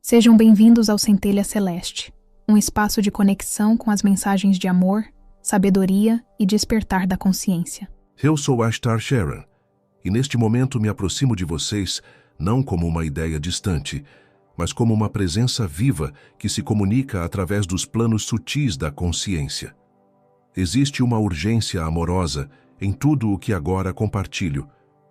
Sejam bem-vindos ao Centelha Celeste, um espaço de conexão com as mensagens de amor, sabedoria e despertar da consciência. Eu sou Ashtar Sharon, e neste momento me aproximo de vocês não como uma ideia distante, mas como uma presença viva que se comunica através dos planos sutis da consciência. Existe uma urgência amorosa em tudo o que agora compartilho,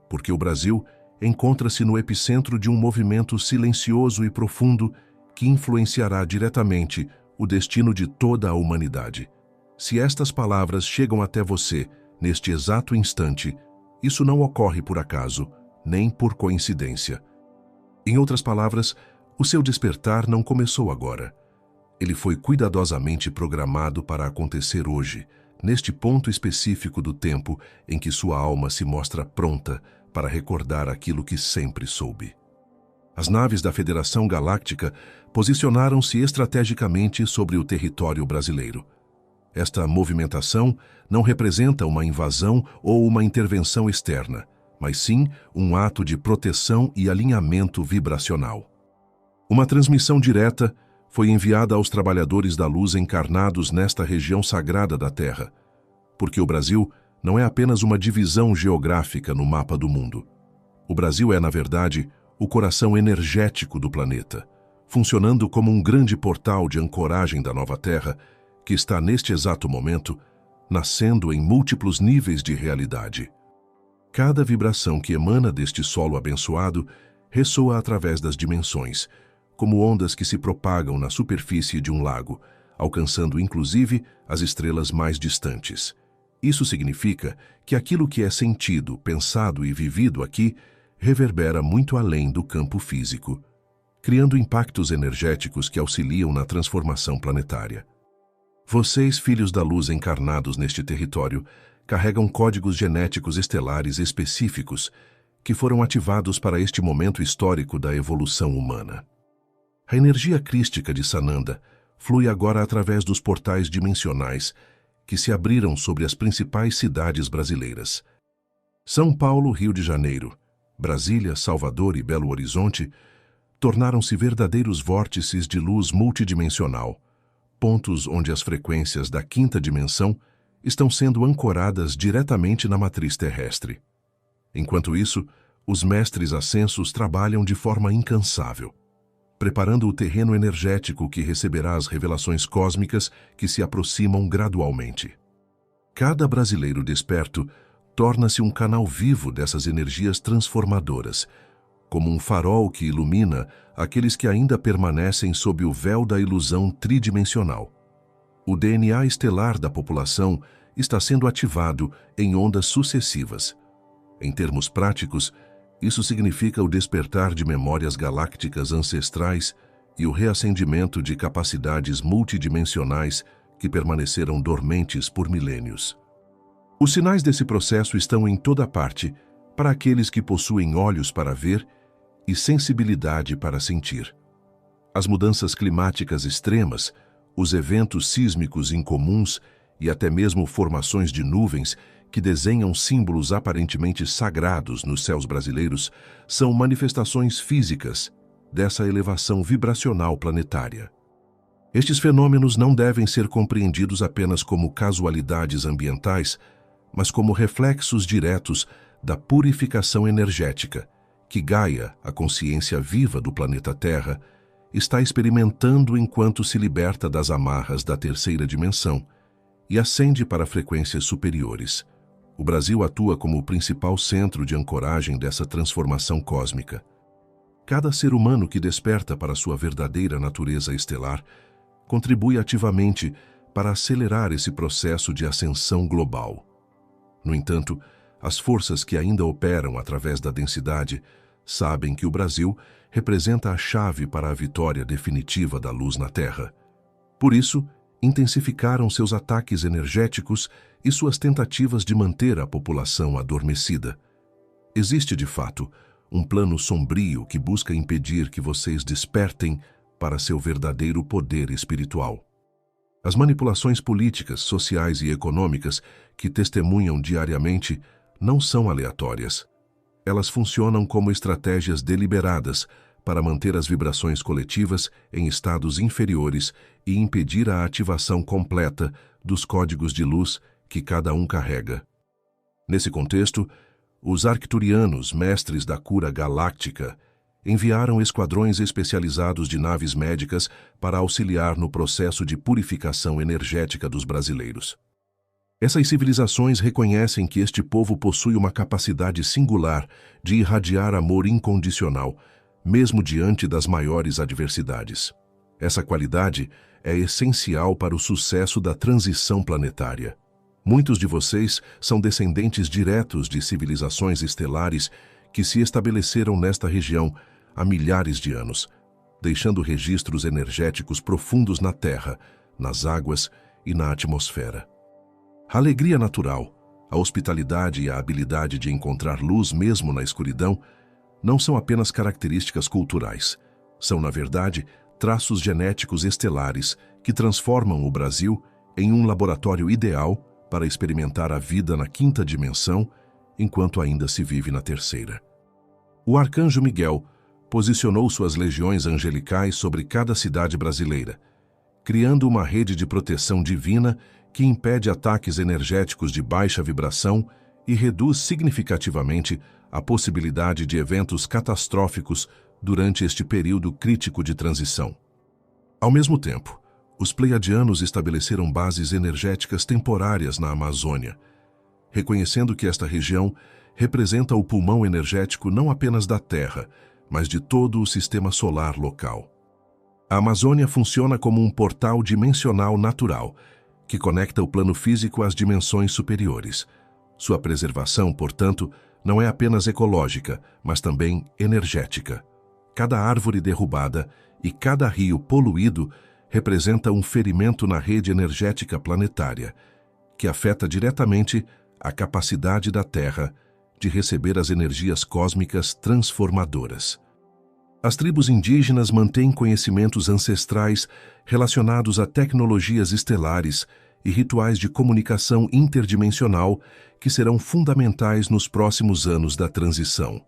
porque o Brasil encontra-se no epicentro de um movimento silencioso e profundo que influenciará diretamente o destino de toda a humanidade. Se estas palavras chegam até você neste exato instante, isso não ocorre por acaso, nem por coincidência. Em outras palavras, o seu despertar não começou agora. Ele foi cuidadosamente programado para acontecer hoje, neste ponto específico do tempo em que sua alma se mostra pronta para recordar aquilo que sempre soube. As naves da Federação Galáctica posicionaram-se estrategicamente sobre o território brasileiro. Esta movimentação não representa uma invasão ou uma intervenção externa, mas sim um ato de proteção e alinhamento vibracional. Uma transmissão direta foi enviada aos trabalhadores da luz encarnados nesta região sagrada da Terra, porque o Brasil não é apenas uma divisão geográfica no mapa do mundo. O Brasil é, na verdade, o coração energético do planeta, funcionando como um grande portal de ancoragem da nova Terra, que está neste exato momento nascendo em múltiplos níveis de realidade. Cada vibração que emana deste solo abençoado ressoa através das dimensões, como ondas que se propagam na superfície de um lago, alcançando inclusive as estrelas mais distantes. Isso significa que aquilo que é sentido, pensado e vivido aqui reverbera muito além do campo físico, criando impactos energéticos que auxiliam na transformação planetária. Vocês, filhos da luz encarnados neste território, carregam códigos genéticos estelares específicos que foram ativados para este momento histórico da evolução humana. A energia crística de Sananda flui agora através dos portais dimensionais que se abriram sobre as principais cidades brasileiras. São Paulo, Rio de Janeiro, Brasília, Salvador e Belo Horizonte tornaram-se verdadeiros vórtices de luz multidimensional, pontos onde as frequências da quinta dimensão estão sendo ancoradas diretamente na matriz terrestre. Enquanto isso, os mestres ascensos trabalham de forma incansável, preparando o terreno energético que receberá as revelações cósmicas que se aproximam gradualmente. Cada brasileiro desperto torna-se um canal vivo dessas energias transformadoras, como um farol que ilumina aqueles que ainda permanecem sob o véu da ilusão tridimensional. O DNA estelar da população está sendo ativado em ondas sucessivas. Em termos práticos, isso significa o despertar de memórias galácticas ancestrais e o reacendimento de capacidades multidimensionais que permaneceram dormentes por milênios. Os sinais desse processo estão em toda parte para aqueles que possuem olhos para ver e sensibilidade para sentir. As mudanças climáticas extremas, os eventos sísmicos incomuns e até mesmo formações de nuvens que desenham símbolos aparentemente sagrados nos céus brasileiros são manifestações físicas dessa elevação vibracional planetária. Estes fenômenos não devem ser compreendidos apenas como casualidades ambientais, mas como reflexos diretos da purificação energética que Gaia, a consciência viva do planeta Terra, está experimentando enquanto se liberta das amarras da terceira dimensão e ascende para frequências superiores. O Brasil atua como o principal centro de ancoragem dessa transformação cósmica. Cada ser humano que desperta para sua verdadeira natureza estelar contribui ativamente para acelerar esse processo de ascensão global. No entanto, as forças que ainda operam através da densidade sabem que o Brasil representa a chave para a vitória definitiva da luz na Terra. Por isso, intensificaram seus ataques energéticos e suas tentativas de manter a população adormecida. Existe, de fato, um plano sombrio que busca impedir que vocês despertem para seu verdadeiro poder espiritual. As manipulações políticas, sociais e econômicas que testemunham diariamente não são aleatórias. Elas funcionam como estratégias deliberadas para manter as vibrações coletivas em estados inferiores e impedir a ativação completa dos códigos de luz que cada um carrega. Nesse contexto, os arcturianos, mestres da cura galáctica, enviaram esquadrões especializados de naves médicas para auxiliar no processo de purificação energética dos brasileiros. Essas civilizações reconhecem que este povo possui uma capacidade singular de irradiar amor incondicional, mesmo diante das maiores adversidades. Essa qualidade é essencial para o sucesso da transição planetária. Muitos de vocês são descendentes diretos de civilizações estelares que se estabeleceram nesta região há milhares de anos, deixando registros energéticos profundos na Terra, nas águas e na atmosfera. A alegria natural, a hospitalidade e a habilidade de encontrar luz mesmo na escuridão não são apenas características culturais. São, na verdade, traços genéticos estelares que transformam o Brasil em um laboratório ideal para experimentar a vida na quinta dimensão, enquanto ainda se vive na terceira. O arcanjo Miguel posicionou suas legiões angelicais sobre cada cidade brasileira, criando uma rede de proteção divina que impede ataques energéticos de baixa vibração e reduz significativamente a possibilidade de eventos catastróficos durante este período crítico de transição. Ao mesmo tempo, os pleiadianos estabeleceram bases energéticas temporárias na Amazônia, reconhecendo que esta região representa o pulmão energético não apenas da Terra, mas de todo o sistema solar local. A Amazônia funciona como um portal dimensional natural, que conecta o plano físico às dimensões superiores. Sua preservação, portanto, não é apenas ecológica, mas também energética. Cada árvore derrubada e cada rio poluído representa um ferimento na rede energética planetária, que afeta diretamente a capacidade da Terra de receber as energias cósmicas transformadoras. As tribos indígenas mantêm conhecimentos ancestrais relacionados a tecnologias estelares e rituais de comunicação interdimensional que serão fundamentais nos próximos anos da transição.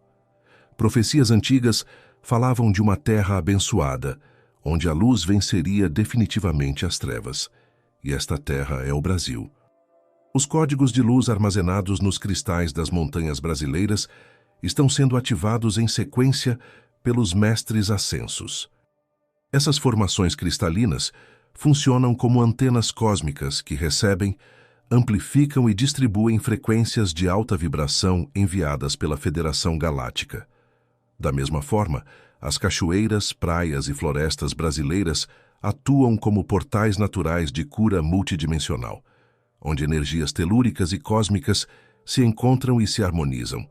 Profecias antigas falavam de uma terra abençoada, onde a luz venceria definitivamente as trevas. E esta terra é o Brasil. Os códigos de luz armazenados nos cristais das montanhas brasileiras estão sendo ativados em sequência pelos mestres ascensos. Essas formações cristalinas funcionam como antenas cósmicas que recebem, amplificam e distribuem frequências de alta vibração enviadas pela Federação Galáctica. Da mesma forma, as cachoeiras, praias e florestas brasileiras atuam como portais naturais de cura multidimensional, onde energias telúricas e cósmicas se encontram e se harmonizam.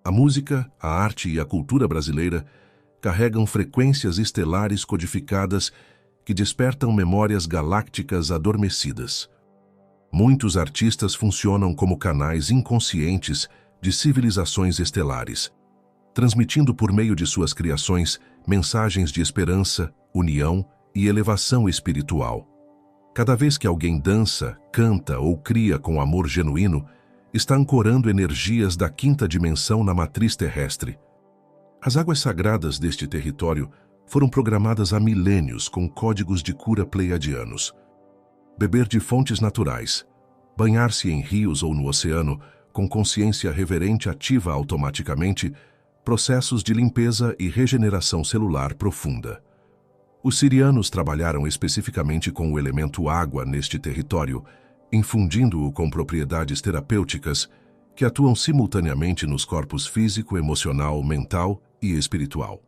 A música, a arte e a cultura brasileira carregam frequências estelares codificadas que despertam memórias galácticas adormecidas. Muitos artistas funcionam como canais inconscientes de civilizações estelares, transmitindo por meio de suas criações mensagens de esperança, união e elevação espiritual. Cada vez que alguém dança, canta ou cria com amor genuíno, está ancorando energias da quinta dimensão na matriz terrestre. As águas sagradas deste território foram programadas há milênios com códigos de cura pleiadianos. Beber de fontes naturais, banhar-se em rios ou no oceano com consciência reverente ativa automaticamente processos de limpeza e regeneração celular profunda. Os sirianos trabalharam especificamente com o elemento água neste território, infundindo-o com propriedades terapêuticas que atuam simultaneamente nos corpos físico, emocional, mental e espiritual.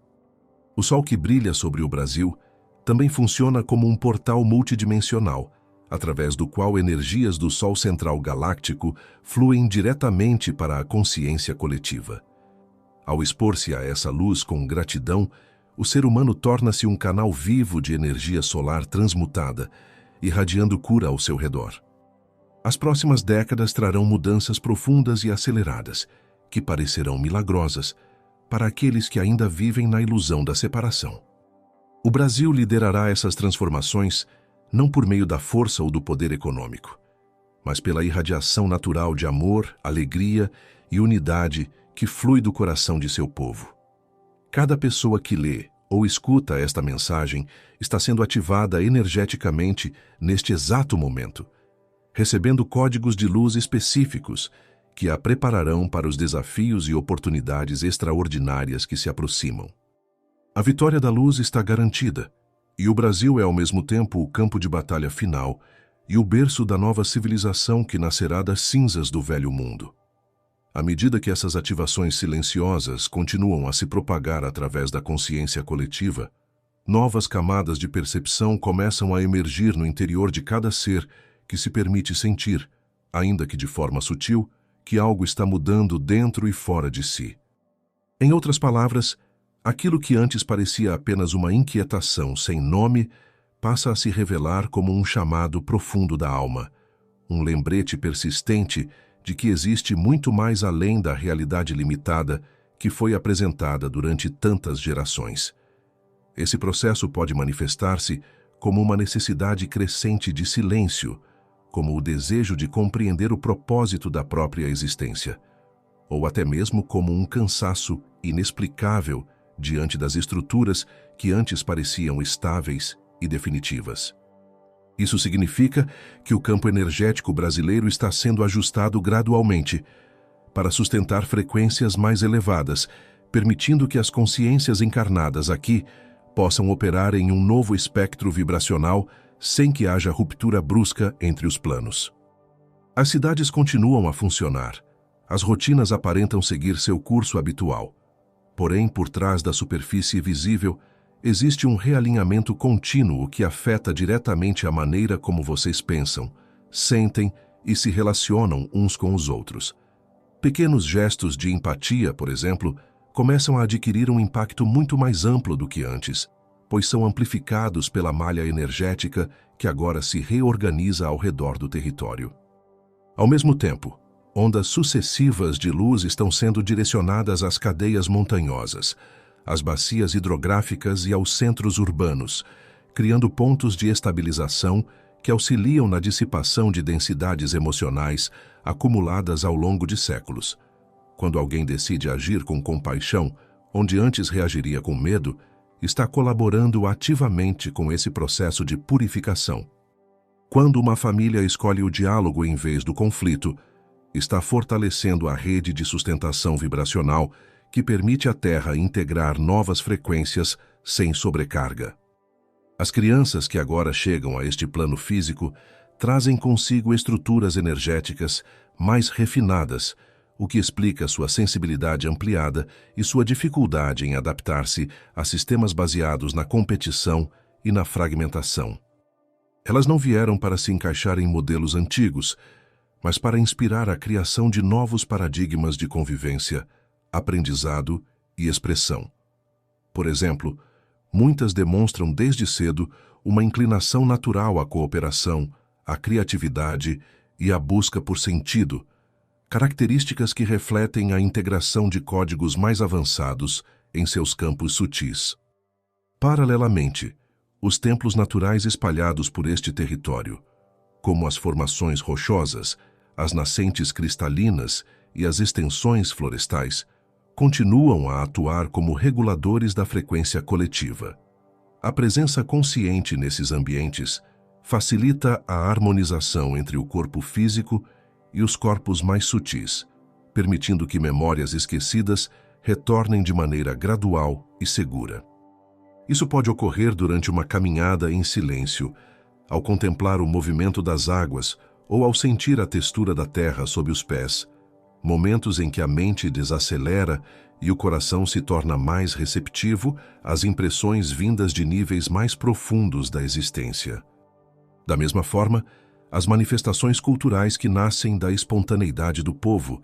O sol que brilha sobre o Brasil também funciona como um portal multidimensional, através do qual energias do Sol Central Galáctico fluem diretamente para a consciência coletiva. Ao expor-se a essa luz com gratidão, o ser humano torna-se um canal vivo de energia solar transmutada, irradiando cura ao seu redor. As próximas décadas trarão mudanças profundas e aceleradas, que parecerão milagrosas, para aqueles que ainda vivem na ilusão da separação. O Brasil liderará essas transformações não por meio da força ou do poder econômico, mas pela irradiação natural de amor, alegria e unidade que flui do coração de seu povo. Cada pessoa que lê ou escuta esta mensagem está sendo ativada energeticamente neste exato momento, recebendo códigos de luz específicos que a prepararão para os desafios e oportunidades extraordinárias que se aproximam. A vitória da luz está garantida, e o Brasil é ao mesmo tempo o campo de batalha final e o berço da nova civilização que nascerá das cinzas do velho mundo. À medida que essas ativações silenciosas continuam a se propagar através da consciência coletiva, novas camadas de percepção começam a emergir no interior de cada ser que se permite sentir, ainda que de forma sutil, que algo está mudando dentro e fora de si. Em outras palavras, aquilo que antes parecia apenas uma inquietação sem nome passa a se revelar como um chamado profundo da alma, um lembrete persistente de que existe muito mais além da realidade limitada que foi apresentada durante tantas gerações. Esse processo pode manifestar-se como uma necessidade crescente de silêncio, como o desejo de compreender o propósito da própria existência, ou até mesmo como um cansaço inexplicável diante das estruturas que antes pareciam estáveis e definitivas. Isso significa que o campo energético brasileiro está sendo ajustado gradualmente para sustentar frequências mais elevadas, permitindo que as consciências encarnadas aqui possam operar em um novo espectro vibracional sem que haja ruptura brusca entre os planos. As cidades continuam a funcionar. As rotinas aparentam seguir seu curso habitual. Porém, por trás da superfície visível, existe um realinhamento contínuo que afeta diretamente a maneira como vocês pensam, sentem e se relacionam uns com os outros. Pequenos gestos de empatia, por exemplo, começam a adquirir um impacto muito mais amplo do que antes, pois são amplificados pela malha energética que agora se reorganiza ao redor do território. Ao mesmo tempo, ondas sucessivas de luz estão sendo direcionadas às cadeias montanhosas, às bacias hidrográficas e aos centros urbanos, criando pontos de estabilização que auxiliam na dissipação de densidades emocionais acumuladas ao longo de séculos. Quando alguém decide agir com compaixão, onde antes reagiria com medo, está colaborando ativamente com esse processo de purificação. Quando uma família escolhe o diálogo em vez do conflito, está fortalecendo a rede de sustentação vibracional que permite à Terra integrar novas frequências sem sobrecarga. As crianças que agora chegam a este plano físico trazem consigo estruturas energéticas mais refinadas, o que explica sua sensibilidade ampliada e sua dificuldade em adaptar-se a sistemas baseados na competição e na fragmentação. Elas não vieram para se encaixar em modelos antigos, mas para inspirar a criação de novos paradigmas de convivência, aprendizado e expressão. Por exemplo, muitas demonstram desde cedo uma inclinação natural à cooperação, à criatividade e à busca por sentido, características que refletem a integração de códigos mais avançados em seus campos sutis. Paralelamente, os templos naturais espalhados por este território, como as formações rochosas, as nascentes cristalinas e as extensões florestais, continuam a atuar como reguladores da frequência coletiva. A presença consciente nesses ambientes facilita a harmonização entre o corpo físico e os corpos mais sutis, permitindo que memórias esquecidas retornem de maneira gradual e segura. Isso pode ocorrer durante uma caminhada em silêncio, ao contemplar o movimento das águas ou ao sentir a textura da terra sob os pés, momentos em que a mente desacelera e o coração se torna mais receptivo às impressões vindas de níveis mais profundos da existência. Da mesma forma, as manifestações culturais que nascem da espontaneidade do povo,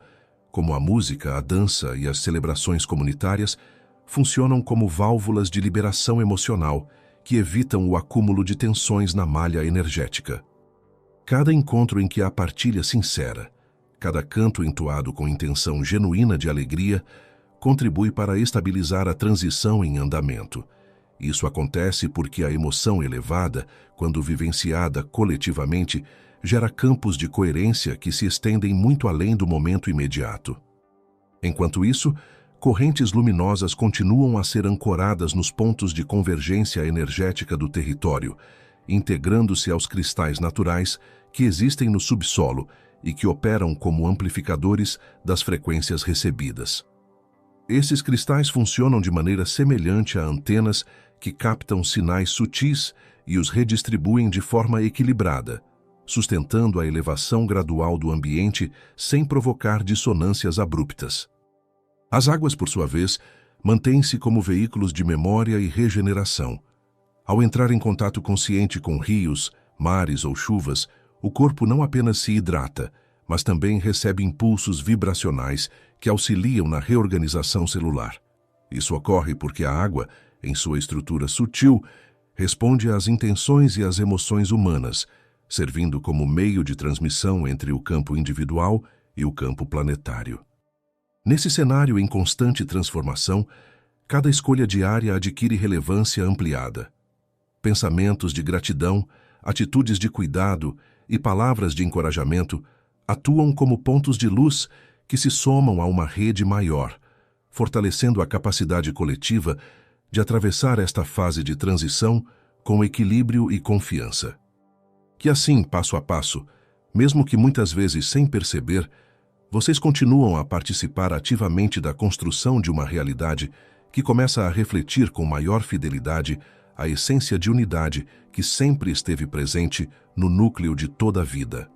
como a música, a dança e as celebrações comunitárias, funcionam como válvulas de liberação emocional que evitam o acúmulo de tensões na malha energética. Cada encontro em que há partilha sincera, cada canto entoado com intenção genuína de alegria, contribui para estabilizar a transição em andamento. Isso acontece porque a emoção elevada, quando vivenciada coletivamente, gera campos de coerência que se estendem muito além do momento imediato. Enquanto isso, correntes luminosas continuam a ser ancoradas nos pontos de convergência energética do território, integrando-se aos cristais naturais que existem no subsolo e que operam como amplificadores das frequências recebidas. Esses cristais funcionam de maneira semelhante a antenas que captam sinais sutis e os redistribuem de forma equilibrada, sustentando a elevação gradual do ambiente sem provocar dissonâncias abruptas. As águas, por sua vez, mantêm-se como veículos de memória e regeneração. Ao entrar em contato consciente com rios, mares ou chuvas, o corpo não apenas se hidrata, mas também recebe impulsos vibracionais que auxiliam na reorganização celular. Isso ocorre porque a água, em sua estrutura sutil, responde às intenções e às emoções humanas, servindo como meio de transmissão entre o campo individual e o campo planetário. Nesse cenário em constante transformação, cada escolha diária adquire relevância ampliada. Pensamentos de gratidão, atitudes de cuidado e palavras de encorajamento atuam como pontos de luz que se somam a uma rede maior, fortalecendo a capacidade coletiva de atravessar esta fase de transição com equilíbrio e confiança. Que assim, passo a passo, mesmo que muitas vezes sem perceber, vocês continuam a participar ativamente da construção de uma realidade que começa a refletir com maior fidelidade a essência de unidade que sempre esteve presente no núcleo de toda a vida.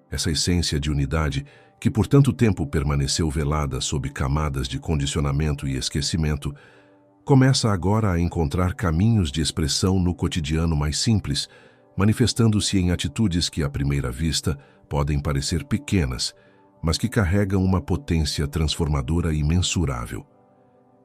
Essa essência de unidade, que por tanto tempo permaneceu velada sob camadas de condicionamento e esquecimento, começa agora a encontrar caminhos de expressão no cotidiano mais simples, manifestando-se em atitudes que, à primeira vista, podem parecer pequenas, mas que carregam uma potência transformadora imensurável.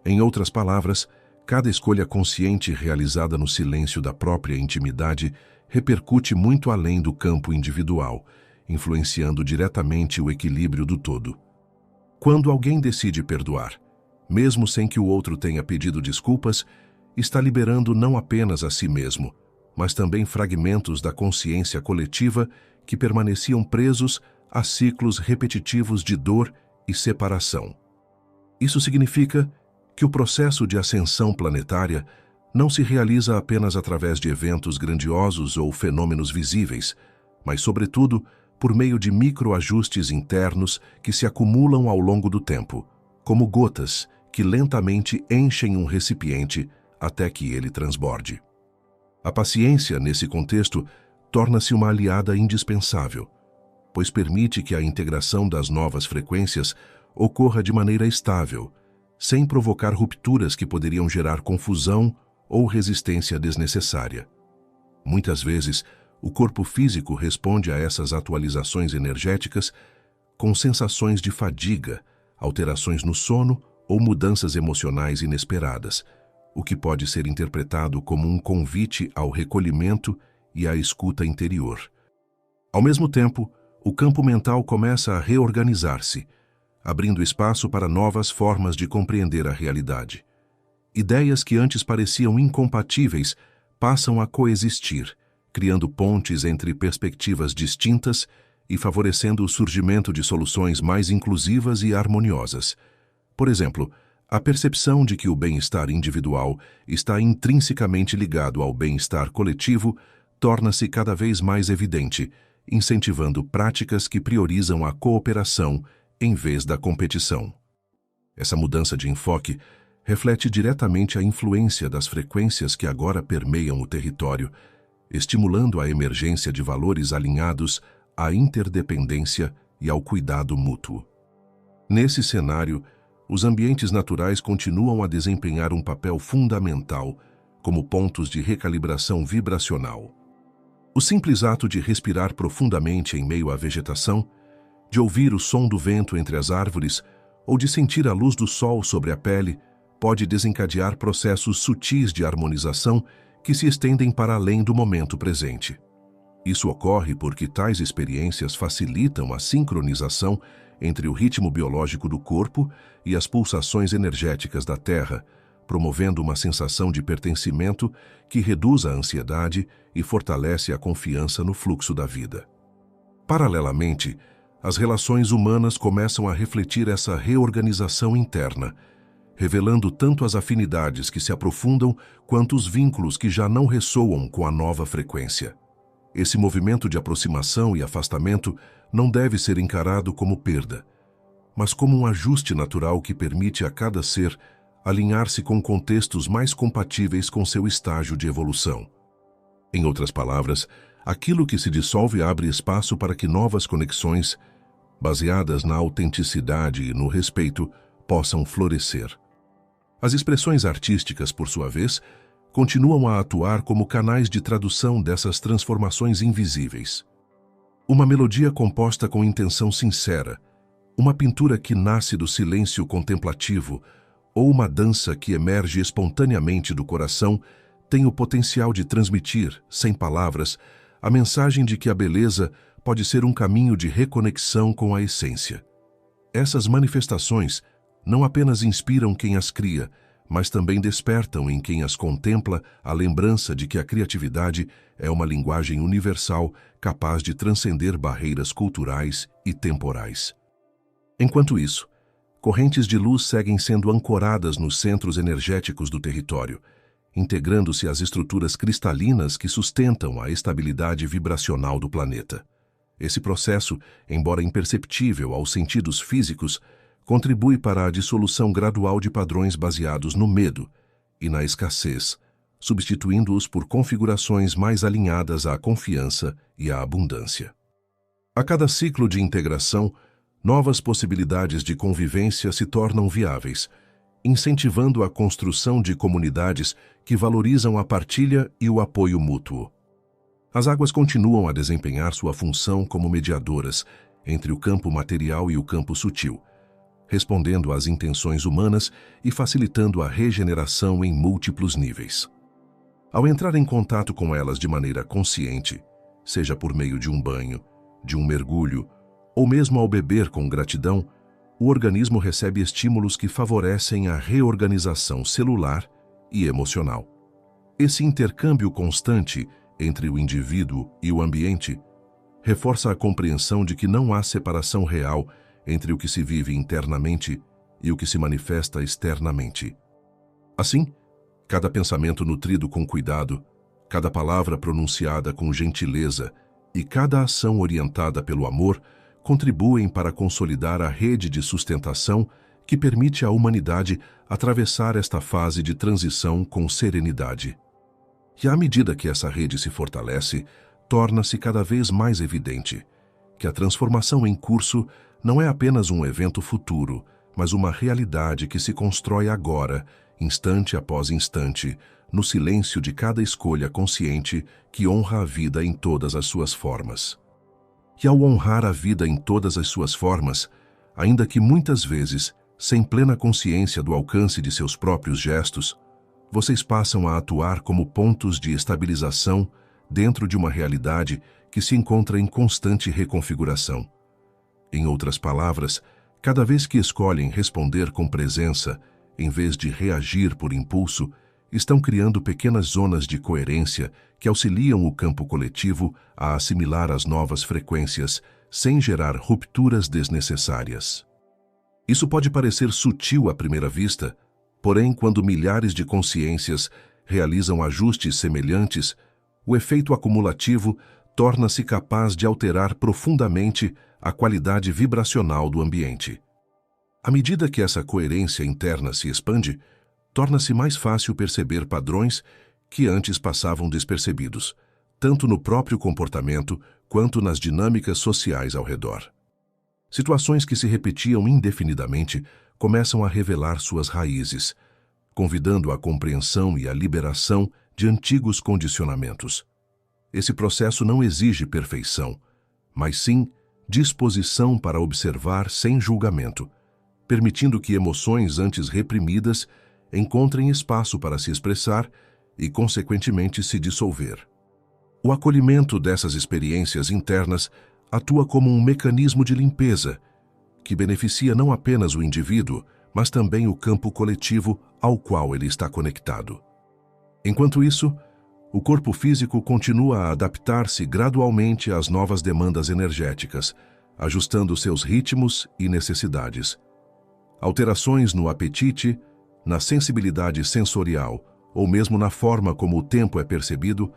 Em outras palavras, cada escolha consciente realizada no silêncio da própria intimidade repercute muito além do campo individual, influenciando diretamente o equilíbrio do todo. Quando alguém decide perdoar, mesmo sem que o outro tenha pedido desculpas, está liberando não apenas a si mesmo, mas também fragmentos da consciência coletiva que permaneciam presos a ciclos repetitivos de dor e separação. Isso significa que o processo de ascensão planetária não se realiza apenas através de eventos grandiosos ou fenômenos visíveis, mas, sobretudo, por meio de microajustes internos que se acumulam ao longo do tempo, como gotas que lentamente enchem um recipiente até que ele transborde. A paciência, nesse contexto, torna-se uma aliada indispensável, pois permite que a integração das novas frequências ocorra de maneira estável, sem provocar rupturas que poderiam gerar confusão ou resistência desnecessária. Muitas vezes, o corpo físico responde a essas atualizações energéticas com sensações de fadiga, alterações no sono ou mudanças emocionais inesperadas, o que pode ser interpretado como um convite ao recolhimento e à escuta interior. Ao mesmo tempo, o campo mental começa a reorganizar-se, abrindo espaço para novas formas de compreender a realidade. Ideias que antes pareciam incompatíveis passam a coexistir, criando pontes entre perspectivas distintas e favorecendo o surgimento de soluções mais inclusivas e harmoniosas. Por exemplo, a percepção de que o bem-estar individual está intrinsecamente ligado ao bem-estar coletivo torna-se cada vez mais evidente, incentivando práticas que priorizam a cooperação em vez da competição. Essa mudança de enfoque reflete diretamente a influência das frequências que agora permeiam o território, estimulando a emergência de valores alinhados à interdependência e ao cuidado mútuo. Nesse cenário, os ambientes naturais continuam a desempenhar um papel fundamental como pontos de recalibração vibracional. O simples ato de respirar profundamente em meio à vegetação, de ouvir o som do vento entre as árvores ou de sentir a luz do sol sobre a pele pode desencadear processos sutis de harmonização que se estendem para além do momento presente. Isso ocorre porque tais experiências facilitam a sincronização entre o ritmo biológico do corpo e as pulsações energéticas da Terra, promovendo uma sensação de pertencimento que reduz a ansiedade e fortalece a confiança no fluxo da vida. Paralelamente, as relações humanas começam a refletir essa reorganização interna, revelando tanto as afinidades que se aprofundam quanto os vínculos que já não ressoam com a nova frequência. Esse movimento de aproximação e afastamento não deve ser encarado como perda, mas como um ajuste natural que permite a cada ser alinhar-se com contextos mais compatíveis com seu estágio de evolução. Em outras palavras, aquilo que se dissolve abre espaço para que novas conexões, baseadas na autenticidade e no respeito, possam florescer. As expressões artísticas, por sua vez, continuam a atuar como canais de tradução dessas transformações invisíveis. Uma melodia composta com intenção sincera, uma pintura que nasce do silêncio contemplativo ou uma dança que emerge espontaneamente do coração tem o potencial de transmitir, sem palavras, a mensagem de que a beleza pode ser um caminho de reconexão com a essência. Essas manifestações não apenas inspiram quem as cria, mas também despertam em quem as contempla a lembrança de que a criatividade é uma linguagem universal capaz de transcender barreiras culturais e temporais. Enquanto isso, correntes de luz seguem sendo ancoradas nos centros energéticos do território, integrando-se às estruturas cristalinas que sustentam a estabilidade vibracional do planeta. Esse processo, embora imperceptível aos sentidos físicos, contribui para a dissolução gradual de padrões baseados no medo e na escassez, substituindo-os por configurações mais alinhadas à confiança e à abundância. A cada ciclo de integração, novas possibilidades de convivência se tornam viáveis, incentivando a construção de comunidades que valorizam a partilha e o apoio mútuo. As águas continuam a desempenhar sua função como mediadoras entre o campo material e o campo sutil, respondendo às intenções humanas e facilitando a regeneração em múltiplos níveis. Ao entrar em contato com elas de maneira consciente, seja por meio de um banho, de um mergulho, ou mesmo ao beber com gratidão, o organismo recebe estímulos que favorecem a reorganização celular e emocional. Esse intercâmbio constante entre o indivíduo e o ambiente reforça a compreensão de que não há separação real entre o que se vive internamente e o que se manifesta externamente. Assim, cada pensamento nutrido com cuidado, cada palavra pronunciada com gentileza e cada ação orientada pelo amor contribuem para consolidar a rede de sustentação que permite à humanidade atravessar esta fase de transição com serenidade. E à medida que essa rede se fortalece, torna-se cada vez mais evidente que a transformação em curso não é apenas um evento futuro, mas uma realidade que se constrói agora, instante após instante, no silêncio de cada escolha consciente que honra a vida em todas as suas formas. E ao honrar a vida em todas as suas formas, ainda que muitas vezes, sem plena consciência do alcance de seus próprios gestos, vocês passam a atuar como pontos de estabilização dentro de uma realidade que se encontra em constante reconfiguração. Em outras palavras, cada vez que escolhem responder com presença, em vez de reagir por impulso, estão criando pequenas zonas de coerência que auxiliam o campo coletivo a assimilar as novas frequências, sem gerar rupturas desnecessárias. Isso pode parecer sutil à primeira vista, porém, quando milhares de consciências realizam ajustes semelhantes, o efeito acumulativo torna-se capaz de alterar profundamente a qualidade vibracional do ambiente. À medida que essa coerência interna se expande, torna-se mais fácil perceber padrões que antes passavam despercebidos, tanto no próprio comportamento quanto nas dinâmicas sociais ao redor. Situações que se repetiam indefinidamente começam a revelar suas raízes, convidando a compreensão e a liberação de antigos condicionamentos. Esse processo não exige perfeição, mas sim disposição para observar sem julgamento, permitindo que emoções antes reprimidas encontrem espaço para se expressar e, consequentemente, se dissolver. O acolhimento dessas experiências internas atua como um mecanismo de limpeza que beneficia não apenas o indivíduo, mas também o campo coletivo ao qual ele está conectado. Enquanto isso, o corpo físico continua a adaptar-se gradualmente às novas demandas energéticas, ajustando seus ritmos e necessidades. Alterações no apetite, na sensibilidade sensorial ou mesmo na forma como o tempo é percebido,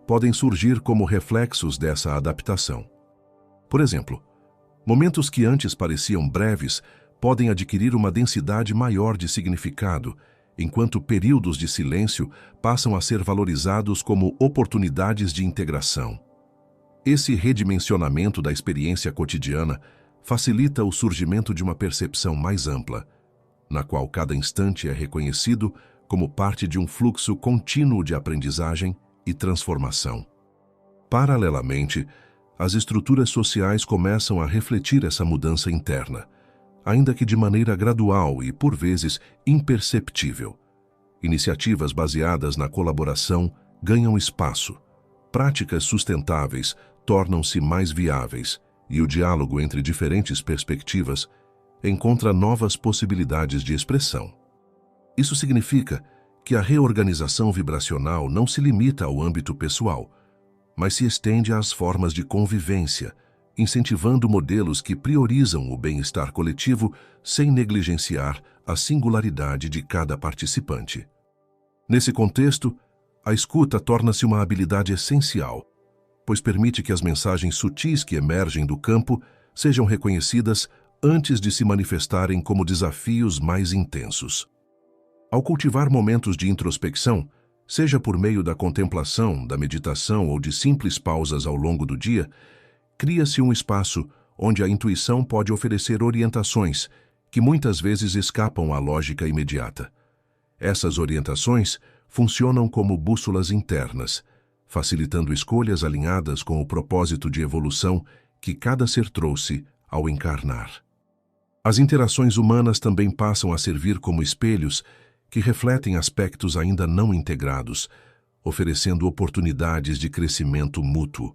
podem surgir como reflexos dessa adaptação. Por exemplo, momentos que antes pareciam breves podem adquirir uma densidade maior de significado, enquanto períodos de silêncio passam a ser valorizados como oportunidades de integração. Esse redimensionamento da experiência cotidiana facilita o surgimento de uma percepção mais ampla, na qual cada instante é reconhecido como parte de um fluxo contínuo de aprendizagem e transformação. Paralelamente, as estruturas sociais começam a refletir essa mudança interna, ainda que de maneira gradual e, por vezes, imperceptível. Iniciativas baseadas na colaboração ganham espaço, práticas sustentáveis tornam-se mais viáveis e o diálogo entre diferentes perspectivas encontra novas possibilidades de expressão. Isso significa que a reorganização vibracional não se limita ao âmbito pessoal, mas se estende às formas de convivência, incentivando modelos que priorizam o bem-estar coletivo sem negligenciar a singularidade de cada participante. Nesse contexto, a escuta torna-se uma habilidade essencial, pois permite que as mensagens sutis que emergem do campo sejam reconhecidas antes de se manifestarem como desafios mais intensos. Ao cultivar momentos de introspecção, seja por meio da contemplação, da meditação ou de simples pausas ao longo do dia, cria-se um espaço onde a intuição pode oferecer orientações que muitas vezes escapam à lógica imediata. Essas orientações funcionam como bússolas internas, facilitando escolhas alinhadas com o propósito de evolução que cada ser trouxe ao encarnar. As interações humanas também passam a servir como espelhos que refletem aspectos ainda não integrados, oferecendo oportunidades de crescimento mútuo.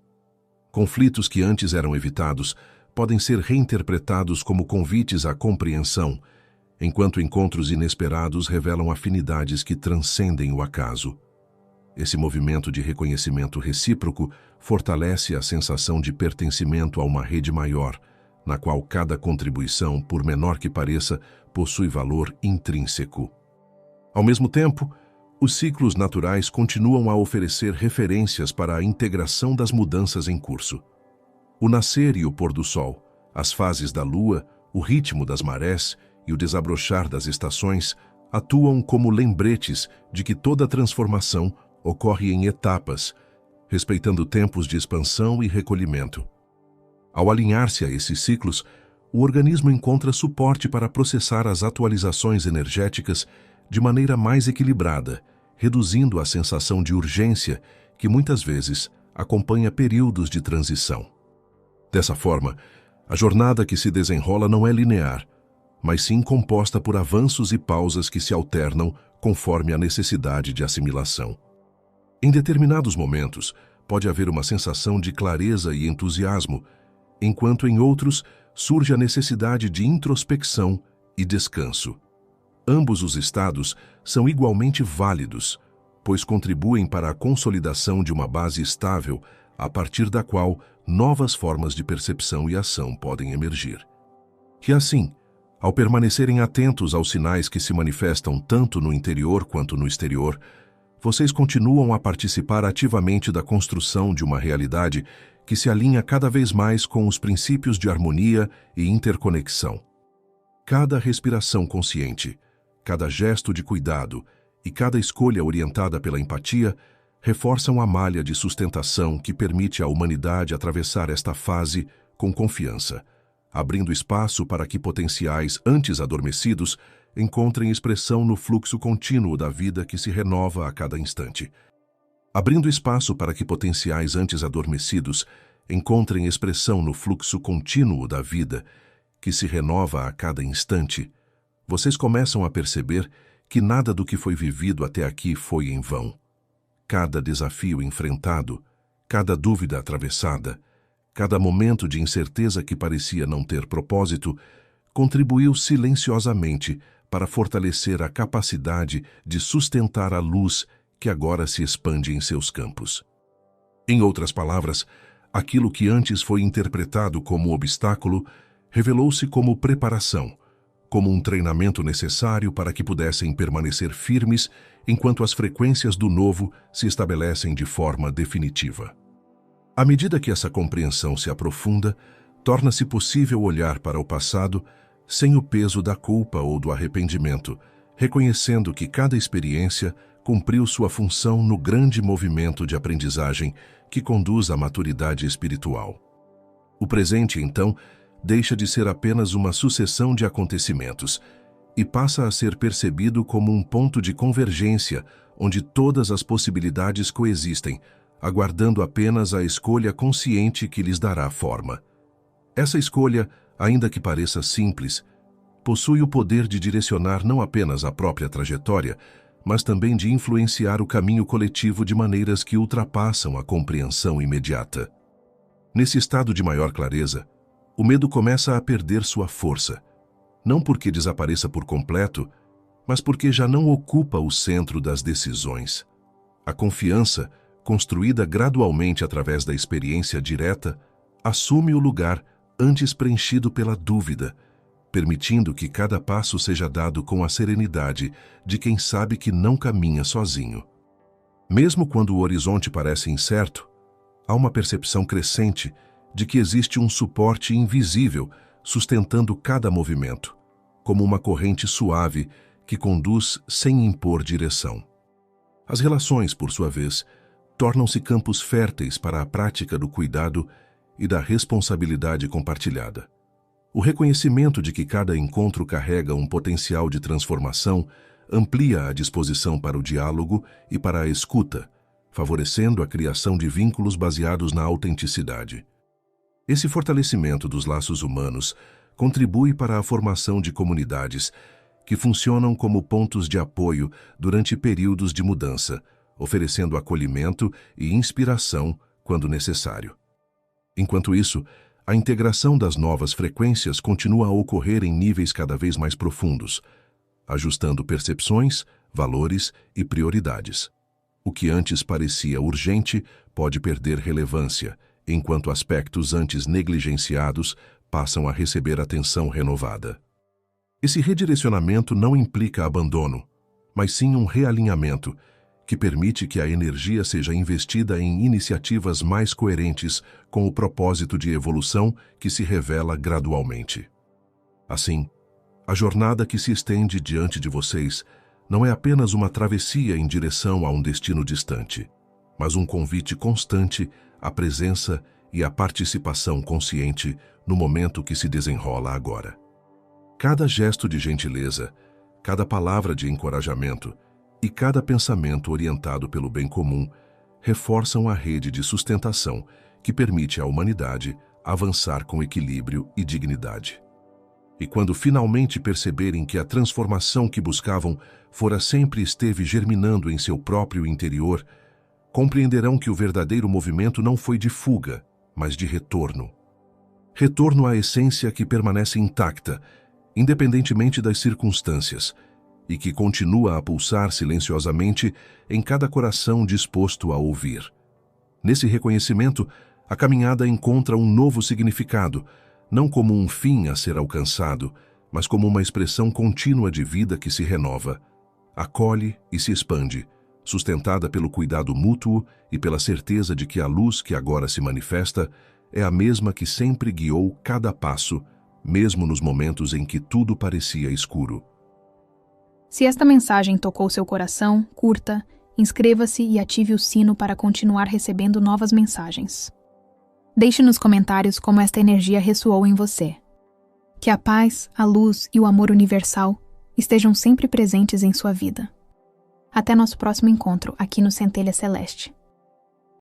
Conflitos que antes eram evitados podem ser reinterpretados como convites à compreensão, enquanto encontros inesperados revelam afinidades que transcendem o acaso. Esse movimento de reconhecimento recíproco fortalece a sensação de pertencimento a uma rede maior, na qual cada contribuição, por menor que pareça, possui valor intrínseco. Ao mesmo tempo, os ciclos naturais continuam a oferecer referências para a integração das mudanças em curso. O nascer e o pôr do sol, as fases da lua, o ritmo das marés e o desabrochar das estações atuam como lembretes de que toda transformação ocorre em etapas, respeitando tempos de expansão e recolhimento. Ao alinhar-se a esses ciclos, o organismo encontra suporte para processar as atualizações energéticas de maneira mais equilibrada, reduzindo a sensação de urgência que muitas vezes acompanha períodos de transição. Dessa forma, a jornada que se desenrola não é linear, mas sim composta por avanços e pausas que se alternam conforme a necessidade de assimilação. Em determinados momentos, pode haver uma sensação de clareza e entusiasmo, enquanto em outros surge a necessidade de introspecção e descanso. Ambos os estados são igualmente válidos, pois contribuem para a consolidação de uma base estável a partir da qual novas formas de percepção e ação podem emergir. E assim, ao permanecerem atentos aos sinais que se manifestam tanto no interior quanto no exterior, vocês continuam a participar ativamente da construção de uma realidade que se alinha cada vez mais com os princípios de harmonia e interconexão. Cada respiração consciente, cada gesto de cuidado e cada escolha orientada pela empatia reforçam a malha de sustentação que permite à humanidade atravessar esta fase com confiança, abrindo espaço para que potenciais antes adormecidos encontrem expressão no fluxo contínuo da vida que se renova a cada instante. Abrindo espaço para que potenciais antes adormecidos encontrem expressão no fluxo contínuo da vida que se renova a cada instante, vocês começam a perceber que nada do que foi vivido até aqui foi em vão. Cada desafio enfrentado, cada dúvida atravessada, cada momento de incerteza que parecia não ter propósito, contribuiu silenciosamente para fortalecer a capacidade de sustentar a luz que agora se expande em seus campos. Em outras palavras, aquilo que antes foi interpretado como obstáculo revelou-se como preparação, como um treinamento necessário para que pudessem permanecer firmes enquanto as frequências do novo se estabelecem de forma definitiva. À medida que essa compreensão se aprofunda, torna-se possível olhar para o passado sem o peso da culpa ou do arrependimento, reconhecendo que cada experiência cumpriu sua função no grande movimento de aprendizagem que conduz à maturidade espiritual. O presente, então, deixa de ser apenas uma sucessão de acontecimentos e passa a ser percebido como um ponto de convergência onde todas as possibilidades coexistem, aguardando apenas a escolha consciente que lhes dará forma. Essa escolha, ainda que pareça simples, possui o poder de direcionar não apenas a própria trajetória, mas também de influenciar o caminho coletivo de maneiras que ultrapassam a compreensão imediata. Nesse estado de maior clareza, o medo começa a perder sua força, não porque desapareça por completo, mas porque já não ocupa o centro das decisões. A confiança, construída gradualmente através da experiência direta, assume o lugar antes preenchido pela dúvida, permitindo que cada passo seja dado com a serenidade de quem sabe que não caminha sozinho. Mesmo quando o horizonte parece incerto, há uma percepção crescente de que existe um suporte invisível sustentando cada movimento, como uma corrente suave que conduz sem impor direção. As relações, por sua vez, tornam-se campos férteis para a prática do cuidado e da responsabilidade compartilhada. O reconhecimento de que cada encontro carrega um potencial de transformação amplia a disposição para o diálogo e para a escuta, favorecendo a criação de vínculos baseados na autenticidade. Esse fortalecimento dos laços humanos contribui para a formação de comunidades que funcionam como pontos de apoio durante períodos de mudança, oferecendo acolhimento e inspiração quando necessário. Enquanto isso, a integração das novas frequências continua a ocorrer em níveis cada vez mais profundos, ajustando percepções, valores e prioridades. O que antes parecia urgente pode perder relevância, enquanto aspectos antes negligenciados passam a receber atenção renovada. Esse redirecionamento não implica abandono, mas sim um realinhamento que permite que a energia seja investida em iniciativas mais coerentes com o propósito de evolução que se revela gradualmente. Assim, a jornada que se estende diante de vocês não é apenas uma travessia em direção a um destino distante, mas um convite constante à presença e à participação consciente no momento que se desenrola agora. Cada gesto de gentileza, cada palavra de encorajamento e cada pensamento orientado pelo bem comum reforçam a rede de sustentação que permite à humanidade avançar com equilíbrio e dignidade. E quando finalmente perceberem que a transformação que buscavam fora sempre esteve germinando em seu próprio interior, compreenderão que o verdadeiro movimento não foi de fuga, mas de retorno. Retorno à essência que permanece intacta, independentemente das circunstâncias, e que continua a pulsar silenciosamente em cada coração disposto a ouvir. Nesse reconhecimento, a caminhada encontra um novo significado, não como um fim a ser alcançado, mas como uma expressão contínua de vida que se renova, acolhe e se expande, sustentada pelo cuidado mútuo e pela certeza de que a luz que agora se manifesta é a mesma que sempre guiou cada passo, mesmo nos momentos em que tudo parecia escuro. Se esta mensagem tocou seu coração, curta, inscreva-se e ative o sino para continuar recebendo novas mensagens. Deixe nos comentários como esta energia ressoou em você. Que a paz, a luz e o amor universal estejam sempre presentes em sua vida. Até nosso próximo encontro aqui no Centelha Celeste.